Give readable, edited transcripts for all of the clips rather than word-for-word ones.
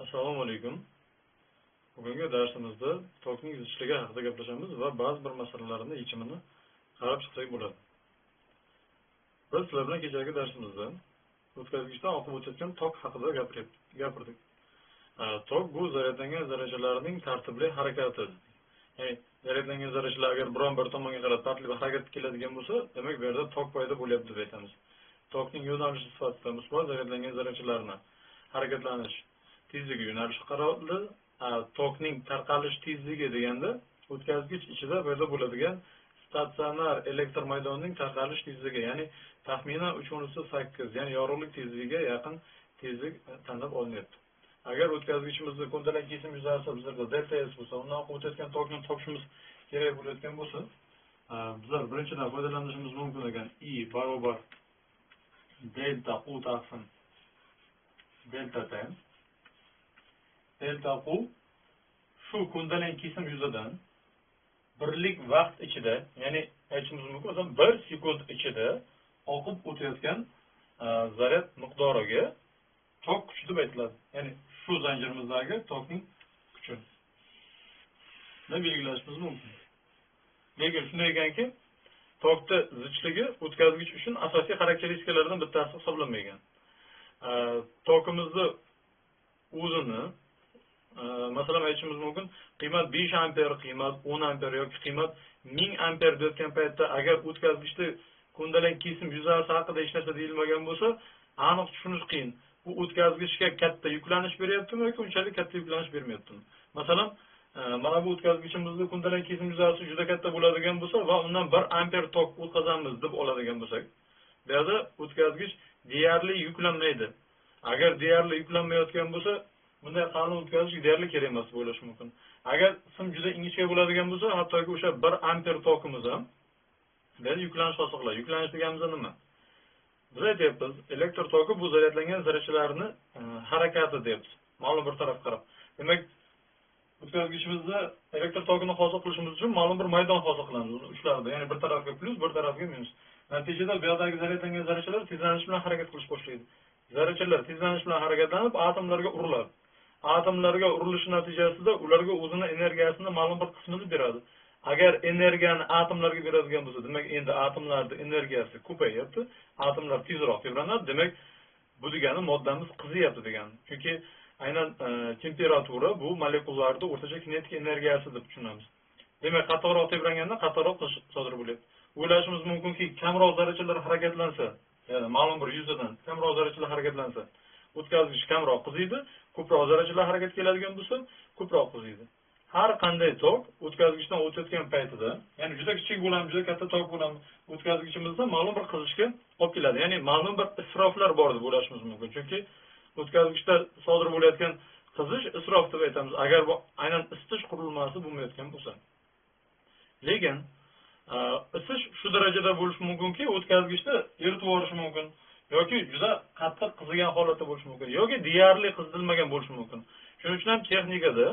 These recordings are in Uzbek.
Assalomu alaykum. Bugungi darsimizda tokning zichligi haqida gaplashamiz va ba'zi bir masalalarni yechimini qarab chiqsak bo'ladi. Biz sizlar bilan kechagi darsimizda o'tkazgichdan oqib o'tayotgan tok haqida gapirdik. Tok bu zaryadlangan zarrachalarning tartibli harakati. Ya'ni zaryadlangan zarrachalar agar biron bir tomonga qarab tartibli harakat keladigan bo'lsa, demak bu yerda tok paydo bo'lyapti deb aytamiz. Tokning yo'nalishi sifatida musbat zaryadlangan zarrachalarni harakatlanish tezligi yo'nalishi qaraldi. Tokning tarqalish tezligi deganda o'tkazgich ichida paydo bo'ladigan statsionar elektr maydonining tarqalish tezligi, ya'ni taxminan 3/8, ya'ni yorug'lik tezligiga yaqin tezlik tanlab olinyapti. Agar o'tkazgichimizda ko'ndalang kesim yuzasi bizlarda delta S bo'lsa, undan oqib o'tayotgan tokni topishimiz kerak bo'layotgan bo'lsa, bizlar birinchidan foydalanishimiz mumkin ekan I barobar delta U taqsim delta T. Delta Q shu ko'ndalang kesim yuzidan birlik vaqt ichida, ya'ni aytishimiz mumkin, 1 sekund ichida oqib o'tayotgan zaryad miqdoriga tok kuchi deb aytiladi. Ya'ni shu zanjirimizdagi tokning kuchini belgilashimiz mumkin. Lekin shunday ekanki, tokda zichligi o'tkazgich uchun asosiy xarakteristikalardan bittasi hisoblanmagan. Tokimizni o'zini masalan aytishimiz mumkin, qiymat 5 amper, qiymat 10 amper yoki qiymat 1000 amper deyotgan paytda agar o'tkazgichda ko'ndalang kesim yuzasi haqida hech narsa deyilmagan bo'lsa, aniq tushunish qiyin. Bu o'tkazgichga katta yuklanish beryaptimi yoki unchalik katta yuklanish bermayaptimi? Masalan, mana bu o'tkazgichimizda ko'ndalang kesim yuzasi juda katta bo'ladigan bo'lsa va undan 1 amper tok o'tkazamiz deb oladigan bo'lsak, bu yerda o'tkazgich deyarli yuklanmaydi. Agar deyarli yuklanmayotgan bo'lsa, bunday qalin o'tkazgich deyarli kerak emas bo'lishi mumkin. Agar sim juda ingichka bo'ladigan bo'lsa, hattoki o'sha 1 amper tokimiz ham biz yuklanish hosil qiladi. Yuklanish deganimiz nima? Biz aytyapmiz, elektr toki bu zaryadlangan zarrachalarni harakati deyapmiz. Ma'lum bir tarafga qarab. Demak, o'tkazgichimizda elektr tokini hosil qilishimiz uchun ma'lum bir maydon hosil qilamiz. Uni uchlarida, ya'ni bir tarafga plyus, bir tarafga minus. Natijada bu yerdagi zaryadlangan zarrachalar tezlanish bilan harakat qilish boshlaydi. Zarrachalar tezlanish bilan harakatlanib atomlarga uriladi. Atomlarga urilishi natijasida ularga o'zining energiyasini ma'lum bir qismini beradi. Agar energiyani atomlarga beradigan bo'lsa, demak endi atomlarning energiyasi ko'payapti, atomlar tezroq tebranadi, demak bu degani moddamiz qiziyapti degani. Chunki aynan temperatura bu molekulalarda o'rtacha kinetik energiyasi deb tushunamiz. Demak, qattiqroq tebranganda qattiqroq sodir bo'lyapti. O'ylashimiz mumkinki, kamroq zarrachalar harakatlansa, ya'ni ma'lum bir yuzadan kamroq zarrachalar harakatlansa, o'tkazgich kamroq qiziydi, ko'proq zarrachalar harakat keladigan bo'lsa, ko'proq qiziydi. Har qanday tok o'tkazgichdan o'tayotgan paytida, ya'ni juda kichik bo'lami, juda katta tok bo'lami, o'tkazgichimizda ma'lum bir qizishga olib keladi. Ya'ni ma'lum bir isroflar bor deb o'ylashimiz mumkin. Chunki o'tkazgichda sodir bo'layotgan qizish isrof deb aytamiz, agar bu aynan isitish qurilmasi bo'lmayotgan bo'lsa. Lekin isish shu darajada bo'lishi mumkinki, o'tkazgichda eritib yuborishi mumkin yoki juda qattiq qizigan holatda bo'lishi mumkin yoki deyarli qizitilmagan bo'lishi mumkin. Shuning uchun ham texnikada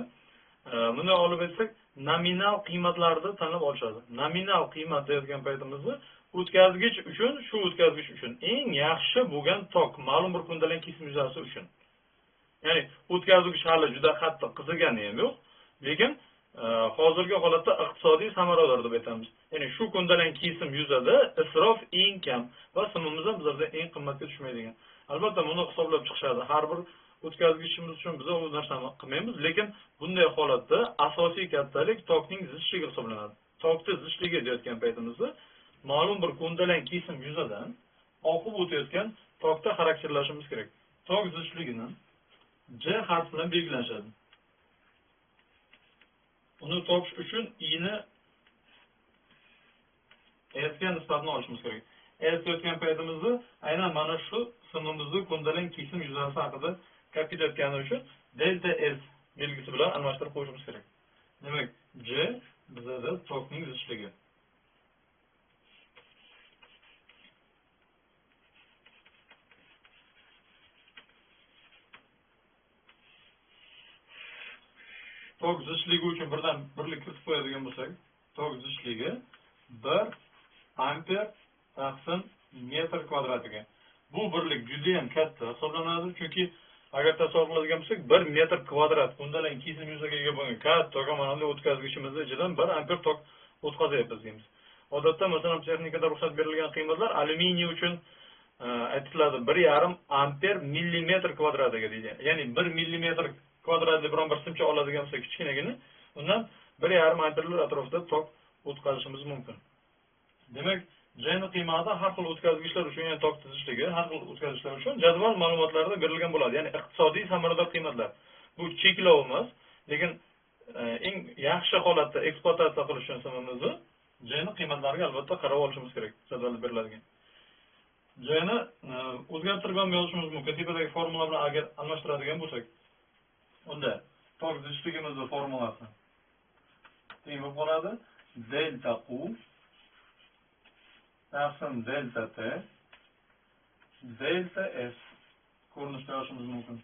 buni olib aytsak, nominal qiymatlarni tanlab olishadi. Nominal qiymat deyotgan paytimizda o'tkazgich uchun, shu o'tkazgich uchun eng yaxshi bo'lgan tok, ma'lum bir ko'ndalang kesim yuzasi uchun. Ya'ni o'tkazgich hali juda qattiq qizigani ham yo'q, lekin hozirgi holatda iqtisodiy samarador deb aytamiz. Ya'ni shu ko'ndalang kesim yuzada isrof eng kam va simimiz ham bizlarda eng qimmatga tushmaydigan. Albatta buni hisoblab chiqishadi. Har bir o'tkazgichimiz uchun biz u narsani qilmaymiz, lekin bunday holatda asosiy kattalik tokning zichligi hisoblanadi. Tokning zichligi deyotgan paytimizda ma'lum bir ko'ndalang kesim yuzadan oqib o'tayotgan tokda xarakterlashimiz kerak. Tok zichligini J harfi bilan belgilashadi. Uni topish uchun I ni S ga nisbatini olishimiz kerak. S deyotgan paytimizda aynan mana shu simimizni ko'ndalang kesim yuzasi haqida gap ketayotgani uchun delta S belgisi bilan almashtirib qo'yishimiz kerak. Demak, J bizda tokning zichligi. Tok zichligi uchun birdan birlik kiritib qo'yadigan bo'lsak, tok zichligi 1 amper taqsim metr kvadratiga. Bu birlik juda ham katta hisoblanadi, chunki agar tasavvur qiladigan bo'lsak 1 metr kvadrat undan kesim yuzaga ega bo'lgan katta mana bunday o'tkazgichimizni ichidan 1 amper tok o'tkazayapmiz deymiz. Odatda masalan texnikada ruxsat berilgan qiymatlar alyuminiy uchun aytiladi 1,5 amper millimetr kvadratiga deydi. Ya'ni 1 millimetr kvadratli biron bir simcha oladigan bo'lsa kichkinagina, undan 1,5 amperlar atrofida tok o'tkazishimiz mumkin. Demak, Jni qiymati har xil o'tkazgichlar uchun, ya'ni tok tizishligi har xil o'tkazgichlar uchun jadval ma'lumotlarida berilgan bo'ladi. Ya'ni iqtisodiy samarador qiymatlar. Bu cheklov emas, lekin eng yaxshi holatda ekspluatatsiya qilish uchun simimizni Jni qiymatlariga albatta qarab olishimiz kerak, jadvalda beriladigan. Jni o'zgartirib ham yozishimiz mumkin. Tepadagi formula bilan agar almashtiradigan bo'lsak, unda tok zichlligimizning formulasi teng bo'lib qoladi. Delta Q taqsim delta T delta S ko'rinishda yozishimiz mumkin.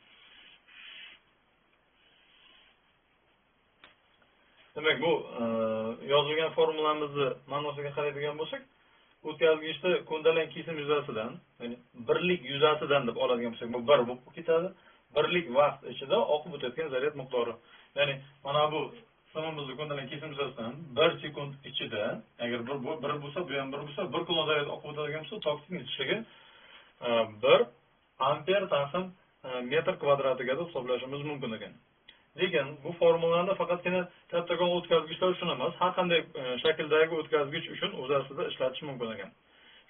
Demak, bu yozilgan formulamizni ma'nosiga qaraydigan bo'lsak, o'tkazgichda ko'ndalang kesim yuzasidan, ya'ni birlik yuzasidan deb oladigan bo'lsak, bu 1 bo'lib ketadi. Birlik vaqt ichida oqib o'tayotgan zaryad miqdori. Ya'ni mana bu simimizni ko'ndalang kesim yuzasidan 1 sekund ichida, agar bir bo'lsa, bu ham 1 bo'lsa, 1 kulon zaryad oqib o'tadigan bo'lsa, tokning zichligi 1 amper taqsim metr kvadratiga deb hisoblashimiz mumkin ekan. Lekin bu formulani faqatgina kattakon o'tkazgichlar uchun emas, har qanday shakldagi o'tkazgich uchun o'z aslida ishlatish mumkin ekan.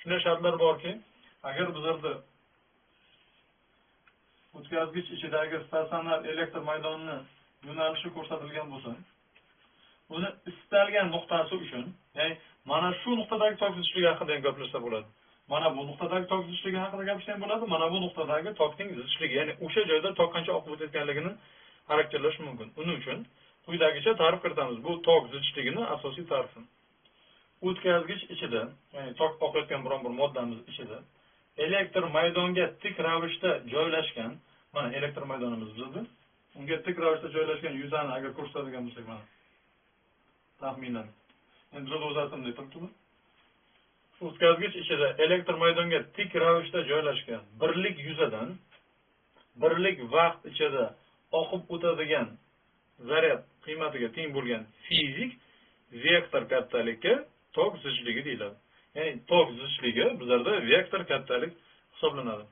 Shunday shartlar borki, agar bizlarda o'tkazgich ichidagi statsionar elektr maydonining yo'nalishi ko'rsatilgan bo'lsa, uni istalgan nuqtasi uchun, ya'ni mana shu nuqtadagi tok zichligi haqida ham gaplashsa bo'ladi. Mana bu nuqtadagi tok zichligi haqida gapirsa ham bo'ladi, mana bu nuqtadagi tokning zichligi, ya'ni o'sha joyda tok qancha oqib o'tayotganligini xarakterlash mumkin. Uning uchun quyidagicha ta'rif kiritamiz. Bu tok zichligining asosiy ta'rifi. O'tkazgich ichida, ya'ni tok oqayotgan biron bir moddamiz ichida elektr maydonga tik ravishda joylashgan, mana elektr maydonimiz bizda, unga tik ravishda joylashgan yuzani agar ko'rsatadigan bo'lsak, mana taxminan. Endi biz o'zimiz deb turibdi. O'tkazgich ichida elektr maydonga tik ravishda joylashgan birlik yuzadan birlik vaqt ichida oqib o'tadigan zaryad qiymatiga teng bo'lgan fizik vektor kattalikka tok zichligi deyiladi. Ya'ni tok zichligi bizlarda vektor kattalik hisoblanadi.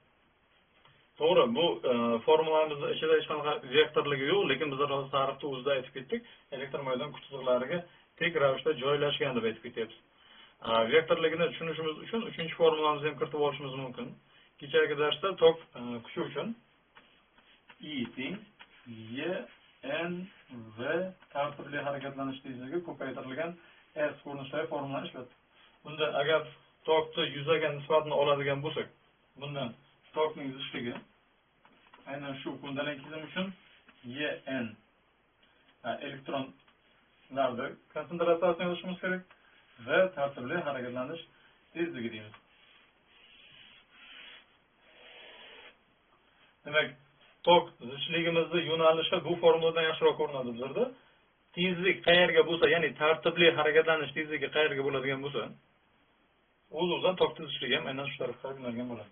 To'g'ri, bu formulamizda ichida hech qanaqa vektorligi yo'q, lekin bizlar hozir ta'rifda o'zida aytib ketdik, elektr maydon qutiliqlariga tek ravishda joylashgan deb aytib ketyapmiz. Vektorligini tushunishimiz uchun 3-formulamizni ham kiritib olishimiz mumkin. Kechagi darsda tok kuchi uchun I teng Y N V tartibli harakatlanish tezligi ko'paytirilgan S ko'rinishidagi formulani ishlatdik. Bunda agar tokni yuzaga nisbatini oladigan bo'lsak, bundan tokning zichligi aynan shu ko'ndalang kesim uchun Y N elektronlarda konsentratsiyasini yozishimiz kerak va tartibli harakatlanish tezligi deymiz. Demak, tok zichligimizning yo'nalishi bu formuladan yaxshiroq ko'rinadi bizlarda. Tezlik qayerga bo'lsa, ya'ni tartibli harakatlanish tezligi qayerga bo'ladigan bo'lsa, o'z-o'zidan tok zichligi ham aynan shu tarafga yo'nalgan bo'ladi.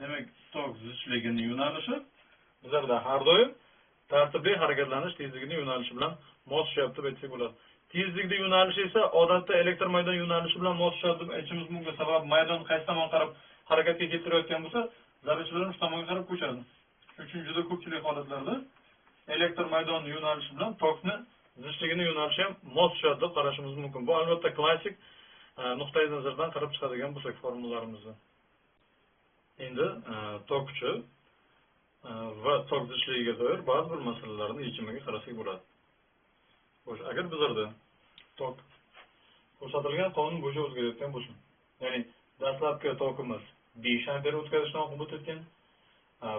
Demak, tok zichligining yo'nalishi bizlarda har doim tartibli harakatlanish tezligining yo'nalishi bilan mos tushyapti deb aytsak bo'ladi. Tezlikning yo'nalishi esa odatda elektr maydon yo'nalishi bilan mos tushadi deb aytishimiz mumkin. Sababi maydon qaysi tomon qarab harakatga keltirayotgan bo'lsa, zarrachalar shu tomonga qarab ko'chadi. Shuning uchun juda ko'pchilik holatlarda elektr maydon yo'nalishi bilan tokni zichligining yo'nalishi ham mos tushadi deb qarashimiz mumkin. Bu albatta klassik nuqtai nazardan qarab chiqadigan bo'lsak formulalarimizni. Endi tok kuchi va tok zichligiga doir ba'zi bir masalalarni yechimiga qarasak bo'ladi. Xo'sh, agar bizlarda tok ko'rsatilgan qonun bo'yicha o'zgarayotgan bo'lsin, ya'ni dastlabki tokimiz 5 amper o'tkazishdan oqib o'tayotgan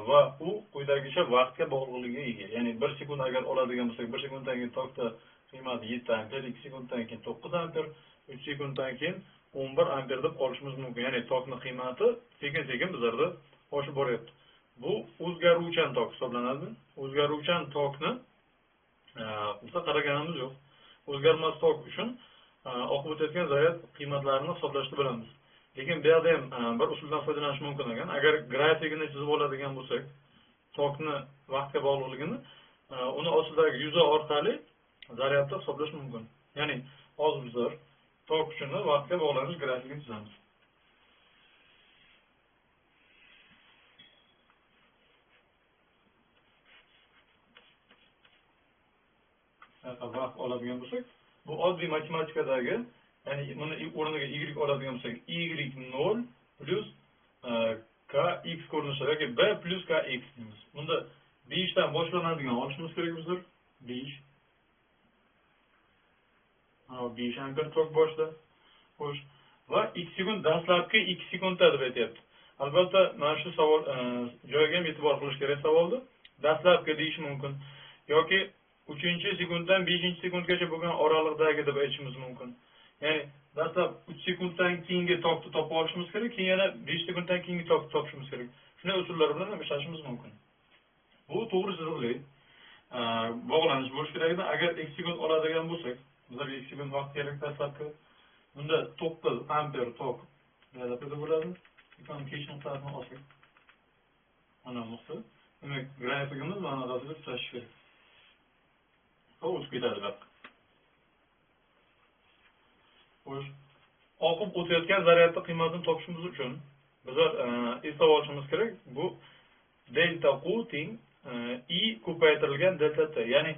va u quyidagicha vaqtga bog'liqligiga ega. Ya'ni 1 sekund agar oladigan bo'lsak, 1 sekunddan keyin tokda qiymati 7 amper, 2 sekunddan keyin 9 amper, 3 sekunddan keyin 11 amper deb olishimiz mumkin. Ya'ni tokning qiymati sekin-sekin bizlarda oshib boryapti. Bu o'zgaruvchan tok hisoblanadi. O'zgaruvchan tokni biz qaraganimiz yo'q. O'zgarmas tok uchun oqib o'tayotgan zaryad qiymatlarini hisoblashni bilamiz. Lekin bu yerda ham bir usuldan foydalanish mumkin ekan. Agar grafikini chizib oladigan bo'lsak, tokni vaqtga bog'liqligini uni ostidagi yuza orqali zaryadni hisoblash mumkin. Ya'ni hozir bizlar tok kuchini vaqtga bog'lanish grafikini chizamiz. Vaqt oladigan bo'lsak, bu oddiy matematikadagi, ya'ni buni o'rniga y oladigan bo'lsak, y0 plus kx ko'rinishida yoki b plus kx deymiz. Bunda 5 dan boshlanadigan olishimiz kerak bizlar. 5. Mana 5 ampere tok boshda. Xo'sh. Va x sekund dastlabki 2 sekundda deb aytyapti. Albatta, mana shu savol joyiga ham e'tibor qilish kerak savolda. Dastlabki deyish mumkin yoki 3-sekunddan 5-sekundgacha bo'lgan oraliqdagi deb aytishimiz mumkin. Ya'ni dastlab 3 sekunddan keyingi tokni topib olishimiz kerak, keyin yana 5 sekunddan keyingi tokni topishimiz kerak. Shunday usullar bilan ham ishlashimiz mumkin. Bu to'g'ri chiziqli bog'lanish bo'lishi kerak edi. Agar x sekund oladigan bo'lsak, bizlarga x sekund vaqt kerak dastlabki. Bunda 9 amper tok paydo bo'ladi. Ekran kechish nuqtasini olsak. Mana nuqta. Demak, grafikimiz mana orasida tutash kerak. O'z ketadi bak. Xo'sh, oqib o'tayotgan zaryadni qiymatini topishimiz uchun bizlar eslab olishimiz kerak. Bu delta Q teng I ko'paytirilgan delta T. Ya'ni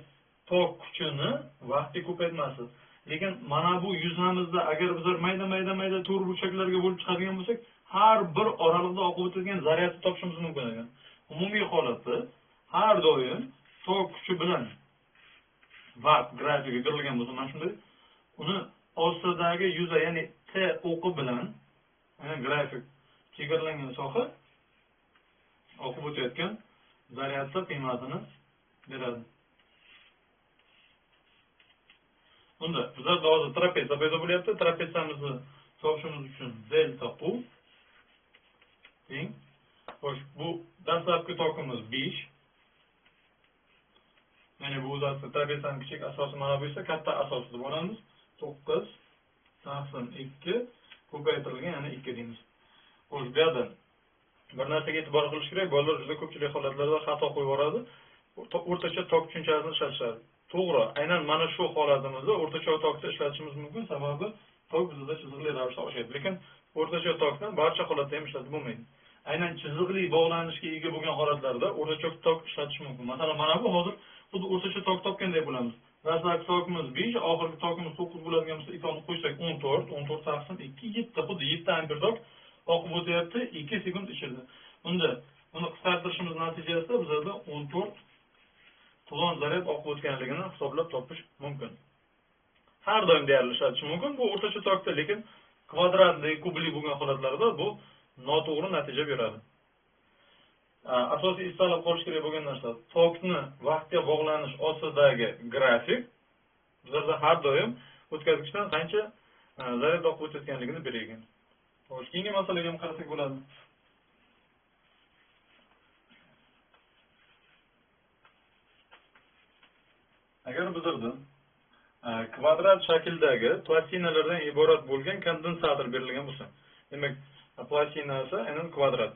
tok kuchini vaqtga ko'paytmasi. Lekin mana bu yuzamizda agar bizlar mayda to'rt burchaklarga bo'lib chiqadigan bo'lsak, har bir oraliqda oqib o'tadigan zaryadni topishimiz mumkin ekan. Umumiy holatda har doim tok kuchi bilan vaqt grafiki berilgan bo'lsa, mana shunday uni ostidagi yuza, ya'ni T o'qi bilan grafik chegaralangan soha oqib o'tayotgan zaryadni qiymatini beradi. Bunda bizlarda hozir trapeza paydo bo'lyapti. Trapezamizni topishimiz uchun delta Q teng. Xo'sh, bu dastlabki tokimiz 5. Ya'ni bu o'zasi trapezaning kichik asosi mana bu esa katta asosi deb olamiz. 9 taqsim 2 ko'paytirilgan, ya'ni 2 deymiz. Xo'sh, bu yerda bir narsaga e'tibor qilish kerak. Bolalar juda ko'pchilik holatlarda xato qo'yib yuboradi. O'rtacha tok tushunchasini ishlatishadi. To'g'ri, aynan mana shu holatimizda o'rtacha tokni ishlatishimiz mumkin, sababi tok bizda chiziqli ravishda oshadi. Lekin o'rtacha tokni barcha holatda ham ishlatib bo'lmaydi. Aynan chiziqli bog'lanishga ega bo'lgan holatlarda o'rtacha tok ishlatish mumkin. Masalan, mana bu hozir xuddi o'rtacha tok topganday bo'lamiz. Dastlabki tokimiz 5, oxirgi tokimiz 9 bo'ladigan bo'lsa, ikkovini qo'shsak 14, 14 taqsim 2, 7, xuddi 7 amper tok oqib o'tyapti 2 sekund ichida. Unda uni qisqartirishimiz natijasida bizda 14 to'lon zaryad oqib o'tganligini hisoblab topish mumkin. Har doim deyarli ishlatish mumkin. Bu o'rtacha tokda, lekin kvadratli, kubli bo'lgan holatlarda bu noto'g'ri natija beradi. Asosiy eslab qolish kerak bo'lgan narsa, tokni vaqtga bog'lanish ostidagi grafik bizlarda har doim o'tkazgichdan qancha zaryad oqib o'tayotganligini bergan. Xo'sh, keyingi masalaga ham qarasak bo'ladi. Agar bizlarda kvadrat shakldagi plastinalardan iborat bo'lgan kondensator berilgan bo'lsa, demak, plastinasi aynan kvadrat.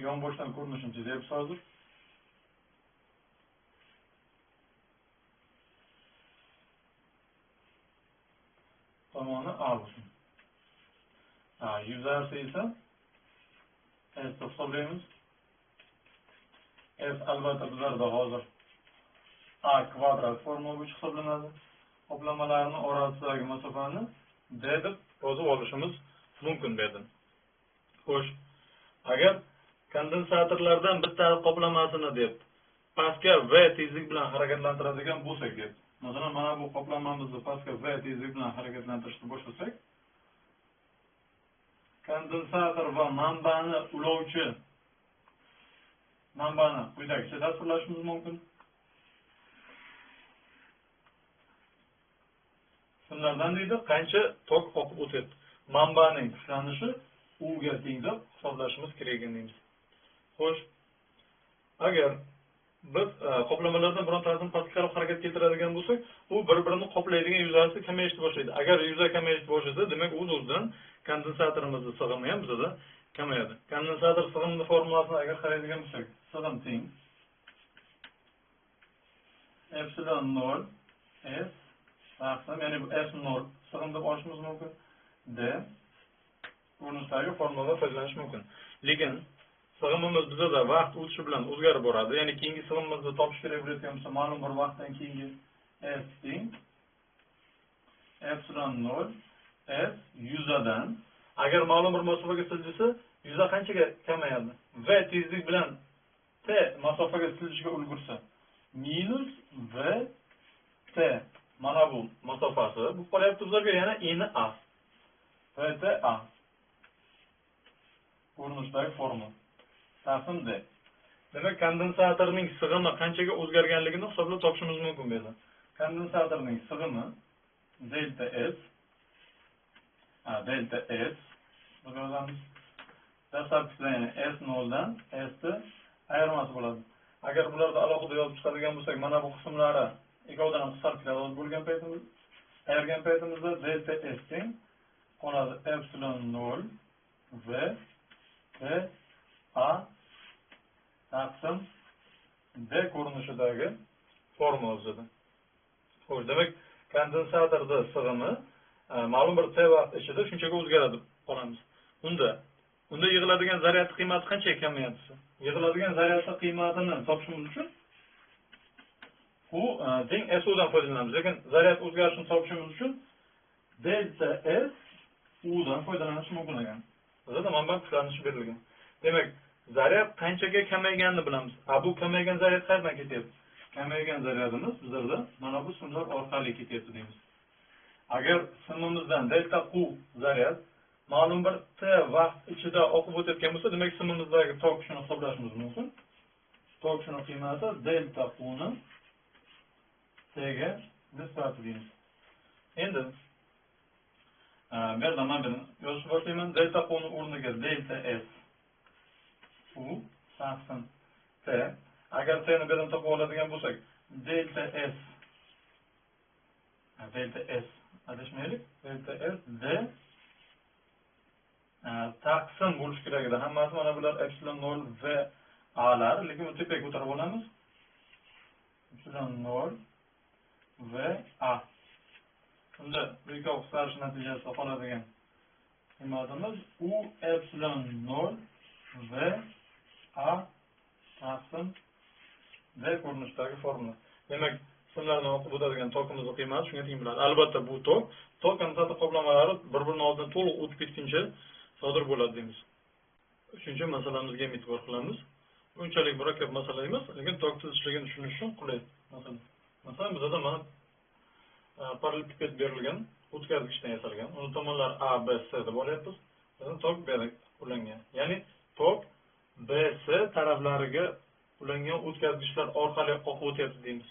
Yonboshdan ko'rinishini chizyapmiz hozir. Tomoni A bo'lsin. Yuzasi esa S hisoblaymiz. S albatta bizlarda hozir A kvadrat forma bo'yicha hisoblanadi. Qoplamalarning orasidagi masofani D deb yozib olishimiz mumkin dedi. Xo'sh, agar kondensatorlardan bitta qoplamasini deb pastga V tezlik bilan harakatlantiradigan bo'lsak deb. Masalan, mana bu qoplamamizni pastga V tezlik bilan harakatlantirishni boshlasak, kondensator va manbani ulovchi manbani quyidagicha tasvirlashimiz mumkin. Shunlardan deydi, qancha tok oqib o'tadi. Manbaning kuchlanishi U ga teng deb hisoblashimiz kerak deymiz. Xo'sh, agar biz qoplamalardan birontasini pastga qarab harakat keltiradigan bo'lsak, u bir-birini qoplaydigan yuzasi kamayishni boshlaydi. Agar yuza kamayishni boshlasa, demak o'z-o'zidan kondensatorimizni sig'imi ham bizda kamayadi. Kondensator sig'imini formulasini agar qaraydigan bo'lsak, sig'im teng epsilon 0 s taqsim, ya'ni bu s 0 sig'im deb olishimiz mumkin. D ko'rinishdagi formuladan foydalanish mumkin. Lekin sig'imimiz bizda vaqt o'tishi bilan o'zgarib boradi. Ya'ni keyingi sig'imimizni topish kerak bo'layotgan bo'lsa, ma'lum bir vaqtdan keyingi s teng epsilon 0 s yuzadan, agar ma'lum bir masofaga siljisa, yuza qanchaga kamayadi? V tezlik bilan t masofaga siljishga ulgursa, minus v t mana bu masofasi bu qolyapti bizlarga yana eni a. V t a ko'rinishdagi formula. Taqsim D. Demak, kondensatorning sig'imi qanchaga o'zgarganligini hisoblab topishimiz mumkin bu yerda. Kondensatorning sig'imi delta S buni yozamiz. Dastlabkisida ya'ni S0 dan S ni ayirmasi bo'ladi. Agar bularni alohida yozib chiqadigan bo'lsak, mana bu qismlari ikkovidan ham qisqartirib bo'lgan paytimizda, ayirgan paytimizda delta S teng qoladi epsilon 0 v a taqsim D ko'rinishidagi formula o'zida. Xo'sh, demak, kondensatorda sig'imi ma'lum bir t vaqt ichida shunchaga o'zgaradi qolamiz. Unda yig'iladigan zaryad qiymati qanchaga kamayadi? Yig'iladigan zaryad qiymatini topishimiz uchun u teng SO dan foydalanamiz. Lekin zaryad o'zgarishini topishimiz uchun delta S U dan foydalanish mumkin ekan. Bizda manba kuchlanishi berilgan. Demak, zaryad qanchaga kamayganini bilamiz. Bu kamaygan zaryad qayerdan ketyapti? Kamaygan zaryadimiz bizlarda mana bu simlar orqali ketyapti deymiz. Agar simimizdan delta Q zaryad ma'lum bir t vaqt ichida oqib o'tayotgan bo'lsa, demak simimizdagi tok kuchini hisoblashimiz mumkin. Tok kuchining qiymati delta Q ni t ga nisbati deymiz. Endi bu yerda men yozishni boshlayman. Delta Q ni o'rniga delta S U taqsim t. Agar t ni bu yerdan topib oladigan bo'lsak, delta S adashmaylik, delta S D taqsim bo'lish kerak edi. Hammasi mana bular epsilon 0 v a'lar, lekin uni tepaga ko'tarib olamiz. Epsilon 0 v a. Unda bu ikki qisqarish natijasida qoladigan qiymatimiz u epsilon 0 v a taqsim D ko'rinishidagi formula. Demak, simlarni o'qib o'tadigan tokimizning qiymati shunga teng bo'ladi. Albatta bu tok kondensator qoplamalari bir-birining oldidan to'liq o'tib ketguncha sodir bo'ladi deymiz. Uchinchi masalamizga e'tibor qilamiz. Unchalik murakkab masala emas, lekin tok tuzishligini tushunish uchun qulay masala. Masalan, bizda mana parallelipiped berilgan, o'tkazgichdan yasalgan. Uni tomonlari A, B, C deb olyapmiz. Bizning tok B ga ulangan. Ya'ni tok B, C taraflariga ulangan o'tkazgichlar orqali oqib o'tyapti deymiz.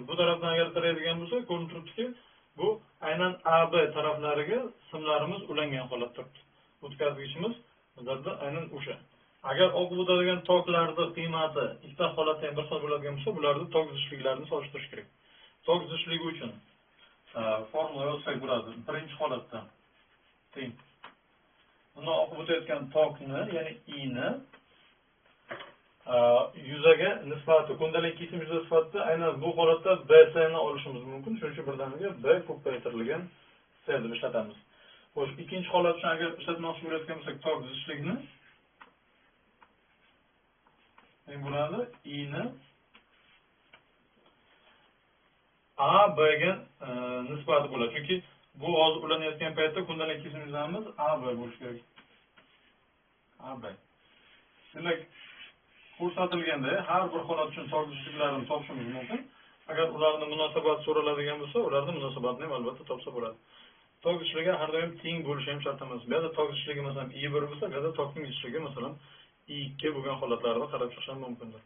Bu tarafdan agar qaraydigan bo'lsak, ko'rinib turibdiki, bu aynan A, B taraflariga simlarimiz ulangan holatda turibdi. O'tkazgichimiz bizda aynan o'sha. Agar oqib o'tadigan toklarning qiymati ikkita holatda ham bir xil bo'ladigan bo'lsa, bularning tok zichlarini solishtirish kerak. Tok zichligi uchun formula yozsak bo'ladi. Birinchi holatda teng. Bundan oqib o'tayotgan tokni, ya'ni I ni yuzaga nisbati, kundalik kesim yuza sifatida aynan bu holatda BC ni olishimiz mumkin. Shuning uchun birdaniga B ko'paytirilgan C deb ishlatamiz. Xo'sh, ikkinchi holat uchun agar ishlatmoqchi bo'layotgan bo'lsak, tok zichligini teng bo'ladi I ni A B ga nisbati bo'ladi. Chunki bu hozir ulanayotgan paytda kundalik kesim yuzamiz A B bo'lishi kerak. A B. Demak, ko'rsatilganda har bir holat uchun tok zichliklarini topishimiz mumkin. Agar ularning munosabati so'raladigan bo'lsa, ularning munosabatini ham albatta topsa bo'ladi. Tok zichligi har doim teng bo'lishi ham shart emas. Bu yerda tok zichligi masalan I1 bo'lsa, bu yerda tokning zichligi masalan I2 bo'lgan holatlarda qarab chiqish ham mumkindir.